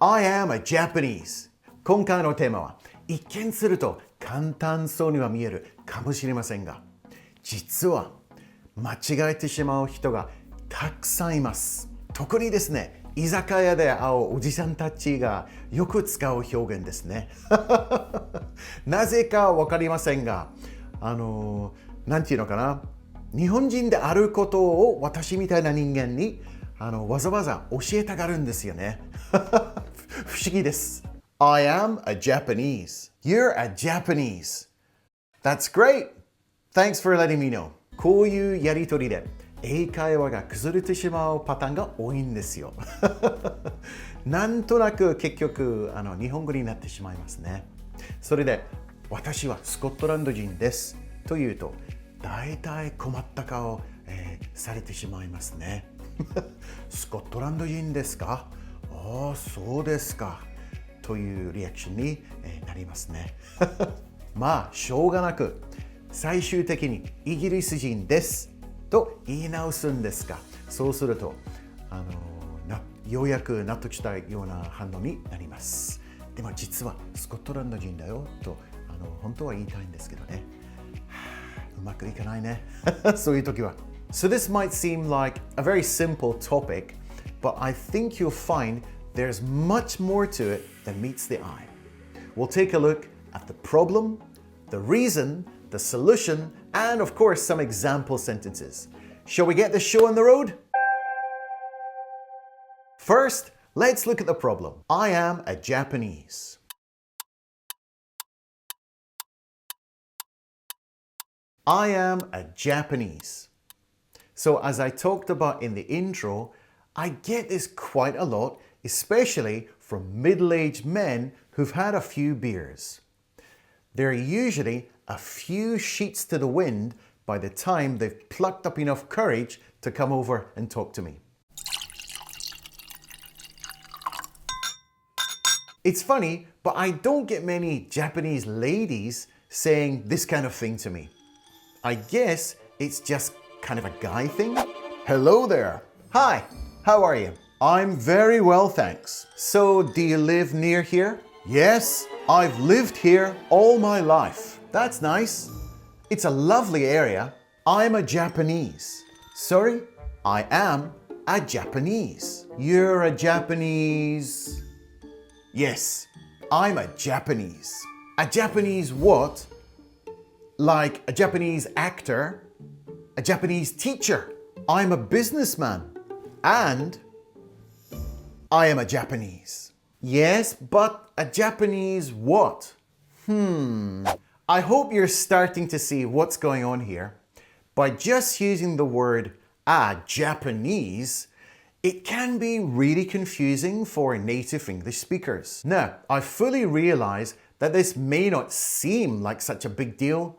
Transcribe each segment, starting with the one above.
I am a Japanese. 今回のテーマは一見すると簡単そうには見えるかもしれませんが、実は間違えてしまう人がたくさんいます。特にですね、居酒屋で会うおじさんたちがよく使う表現ですね。なぜかわかりませんが、なんていうのかな、日本人であることを私みたいな人間にわざわざ教えたがるんですよね。不思議です。I am a Japanese. You're a Japanese. That's great. Thanks for letting me know. こういうやりとりで英会話が崩れてしまうパターンが多いんですよ。なんとなく結局日本語になってしまいますね。それで私はスコットランド人ですというと大体困った顔、されてしまいますね。スコットランド人ですか？ああ、そうですか。というリアクションに、なりますね。まあ、しょうがなく、最終的にイギリス人ですと言い直すんですが、そうすると、ようやく納得したような反応になります。でも実はスコットランド人だよと、本当は言いたいんですけどね。うまくいかないね。そういう時は。So this might seem like a very simple topic, but I think you'll find there's much more to it than meets the eye. We'll take a look at the problem, the reason, the solution, and of course some example sentences. Shall we get the show on the road? First, let's look at the problem. I am a Japanese. I am a Japanese. So as I talked about in the intro, I get this quite a lot, especially from middle-aged men who've had a few beers. They're usually a few sheets to the wind by the time they've plucked up enough courage to come over and talk to me. It's funny, but I don't get many Japanese ladies saying this kind of thing to me. I guess it's just kind of a guy thing. Hello there. Hi, how are you? I'm very well, thanks. So, do you live near here? Yes, I've lived here all my life. That's nice. It's a lovely area. I'm a Japanese. Sorry, I am a Japanese. You're a Japanese. Yes, I'm a Japanese. A Japanese what? Like a Japanese actor, a Japanese teacher. I'm a businessman. And I am a Japanese. Yes, but a Japanese what? I hope you're starting to see what's going on here. By just using the word a Japanese, it can be really confusing for native English speakers. Now, I fully realize that this may not seem like such a big deal,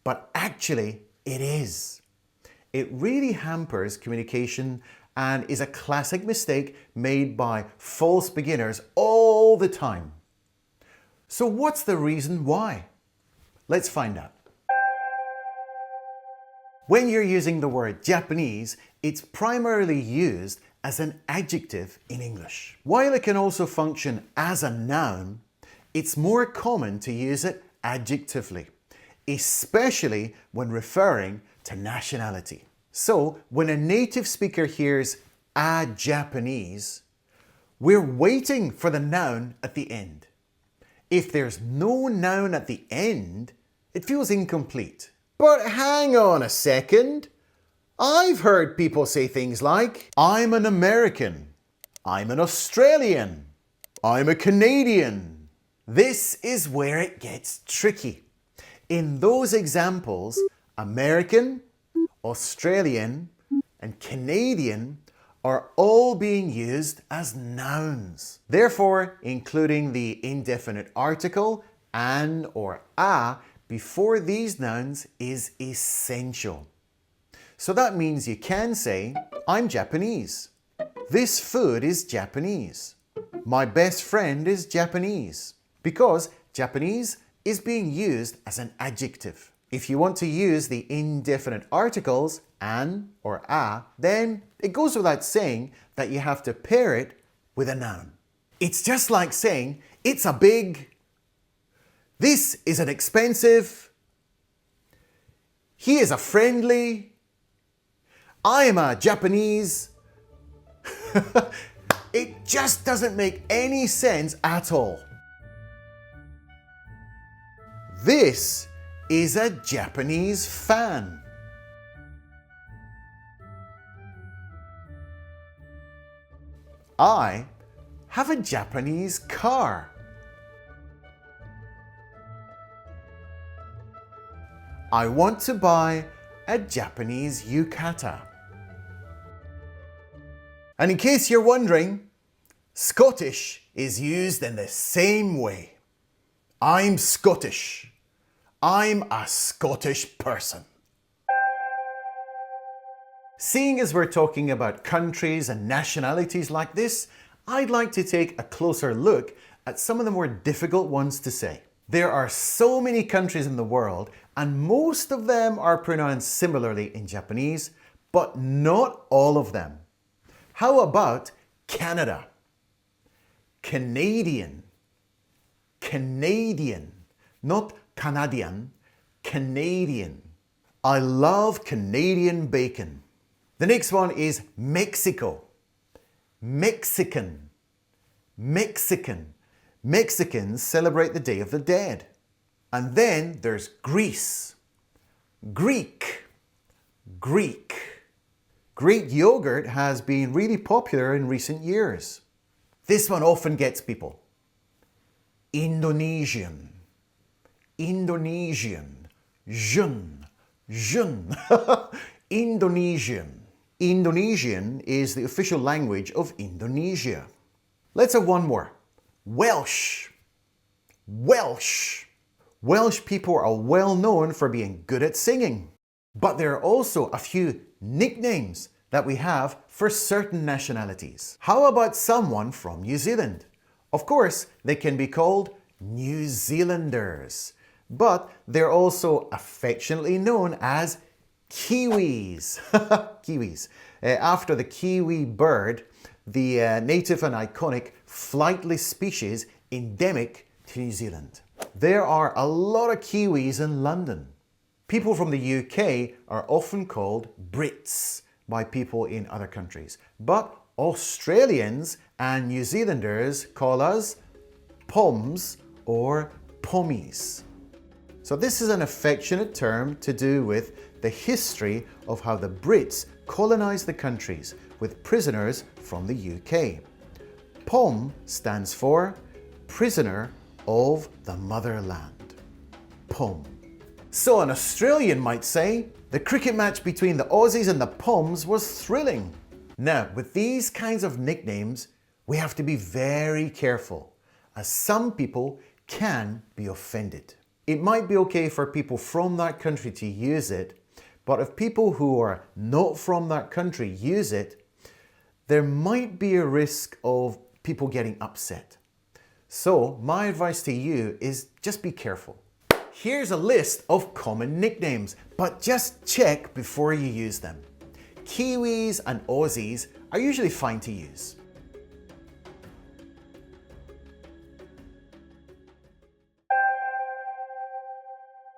but actually it is. It really hampers communication and is a classic mistake made by false beginners all the time. So what's the reason why? Let's find out. When you're using the word Japanese, it's primarily used as an adjective in English. While it can also function as a noun, it's more common to use it adjectively, especially when referring to nationality. So, when a native speaker hears a Japanese, we're waiting for the noun at the end. If there's no noun at the end, it feels incomplete. But hang on a second. I've heard people say things like, I'm an American, I'm an Australian, I'm a Canadian. This is where it gets tricky. In those examples, American, Australian, and Canadian are all being used as nouns. Therefore, including the indefinite article an or a before these nouns is essential. So that means you can say, I'm Japanese. This food is Japanese. My best friend is Japanese. Because Japanese is being used as an adjective. If you want to use the indefinite articles, an or a, then it goes without saying that you have to pair it with a noun. It's just like saying, it's a big, this is an expensive, he is a friendly, I am a Japanese. It just doesn't make any sense at all. This is a Japanese fan. I have a Japanese car. I want to buy a Japanese yukata. And in case you're wondering, Scottish is used in the same way. I'm Scottish. I'm a Scottish person. Seeing as we're talking about countries and nationalities like this, I'd like to take a closer look at some of the more difficult ones to say. There are so many countries in the world, and most of them are pronounced similarly in Japanese, but not all of them. How about Canada? Canadian. Canadian. Not Canadian. Canadian. I love Canadian bacon. The next one is Mexico. Mexican. Mexican. Mexicans celebrate the Day of the Dead. And then there's Greece. Greek. Greek. Greek yogurt has been really popular in recent years. This one often gets people. Indonesian. Indonesian. Jun. Jun. Indonesian. Indonesian is the official language of Indonesia. Let's have one more. Welsh. Welsh. Welsh people are well known for being good at singing. But there are also a few nicknames that we have for certain nationalities. How about someone from New Zealand? Of course, they can be called New Zealanders, but they're also affectionately known as Kiwis. Kiwis. After the kiwi bird, the native and iconic flightless species endemic to New Zealand. There are a lot of Kiwis in London. People from the UK are often called Brits by people in other countries, but Australians and New Zealanders call us Poms or Pommies. So this is an affectionate term to do with the history of how the Brits colonized the countries with prisoners from the UK. Pom stands for Prisoner of the Motherland. Pom. So an Australian might say, the cricket match between the Aussies and the Poms was thrilling. Now, with these kinds of nicknames, we have to be very careful, as some people can be offended. It might be okay for people from that country to use it, but if people who are not from that country use it, there might be a risk of people getting upset. So my advice to you is just be careful. Here's a list of common nicknames, but just check before you use them. Kiwis and Aussies are usually fine to use.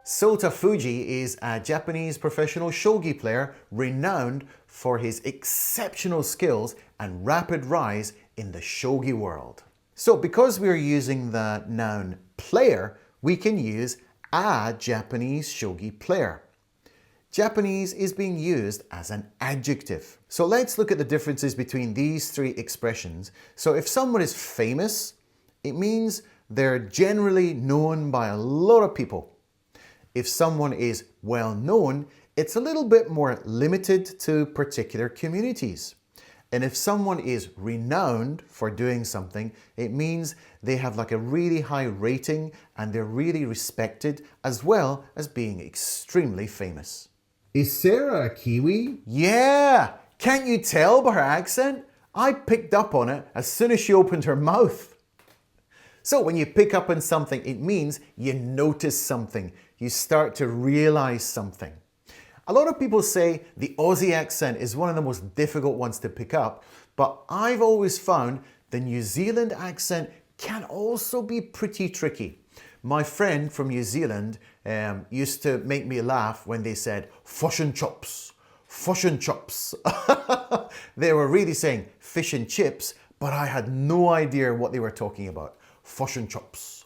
Sota Fuji is a Japanese professional shogi player renowned for his exceptional skills and rapid rise in the shogi world. So because we are using the noun player, we can use a Japanese shogi player. Japanese is being used as an adjective. So let's look at the differences between these three expressions. So if someone is famous, it means they're generally known by a lot of people. If someone is well known, it's a little bit more limited to particular communities. And if someone is renowned for doing something, it means they have like a really high rating and they're really respected, as well as being extremely famous. Is Sarah a Kiwi? Yeah! Can't you tell by her accent? I picked up on it as soon as she opened her mouth. So when you pick up on something, it means you notice something. You start to realize something. A lot of people say the Aussie accent is one of the most difficult ones to pick up, but I've always found The New Zealand accent can also be pretty tricky. My friend from New Zealand used to make me laugh when they said fish and chops. Fish and chops. They were really saying fish and chips, but I had no idea what they were talking about. Fish and chops.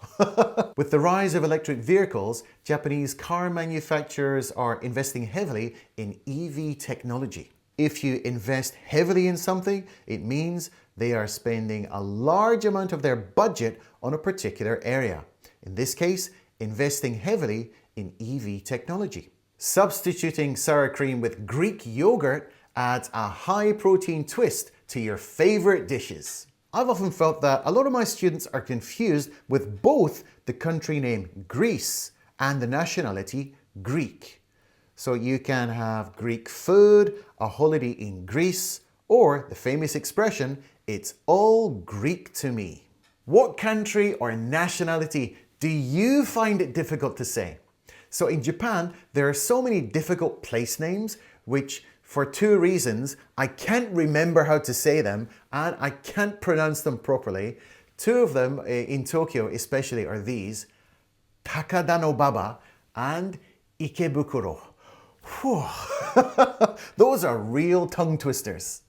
With the rise of electric vehicles, Japanese car manufacturers are investing heavily in EV technology. If you invest heavily in something, it means they are spending a large amount of their budget on a particular area. In this case, investing heavily in EV technology. Substituting sour cream with Greek yogurt adds a high-protein twist to your favorite dishes. I've often felt that a lot of my students are confused with both the country name Greece and the nationality Greek. So you can have Greek food, a holiday in Greece, or the famous expression, it's all Greek to me. What country or nationality do you find it difficult to say? So in Japan, there are so many difficult place names, which for two reasons, I can't remember how to say them and I can't pronounce them properly. Two of them in Tokyo especially are these, Takadanobaba and Ikebukuro. Those are real tongue twisters.